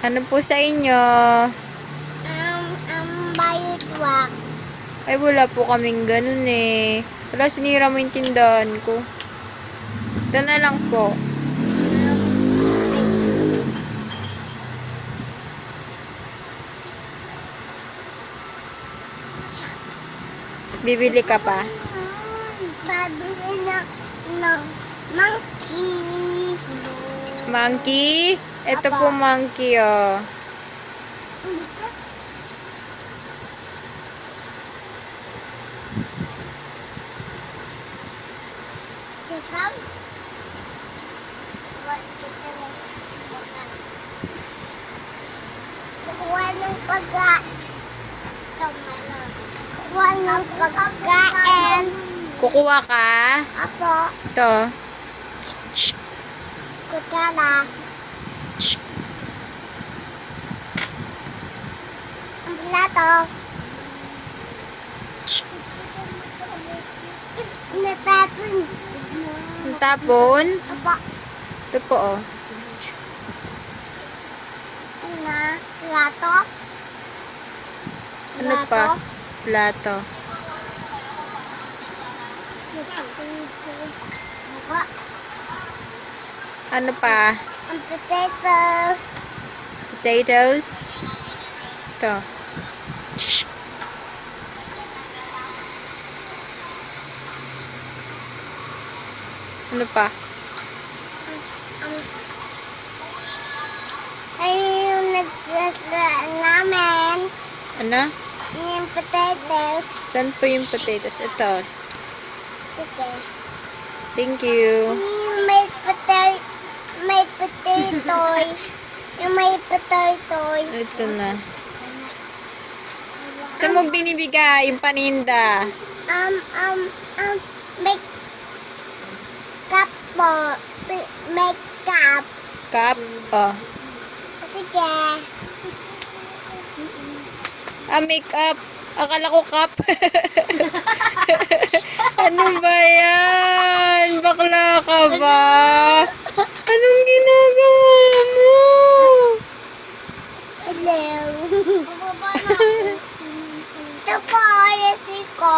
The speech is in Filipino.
Ano po sa inyo? Biotwak. Ay, wala po kaming ganun eh. Wala, sinira mo yung tindahan ko. Ito na lang po. Bibili ka pa? Pabili ng monkey. Monkey? Ito po monkey, oh. Tikam? Kukuha ng pagkain. Kukuha ng pagkain. Kukuha ka? Apo, Ito. kutsara. Ang plato. Natapon. Ang tapon? Apo, Ito po, oh. plato. Ano pa? Plato. Ano pa? Ang potatoes. Potatoes. Ito. Ano pa? Ay, yung nagsasaan namin. Ano? Yung potatoes. Saan po yung potatoes? Ito. Sige. Thank you. Yung may potatoes. Yung may potatoes. Ito na. Saan mo binibigay yung paninda? May cup po. May cup. Cup? Oh. Sige. Ah, makeup. Akala ko cup. Ano ba yan? Bakla ka ba? Anong ginagawa mo? Hello. Ito po, ayos ko.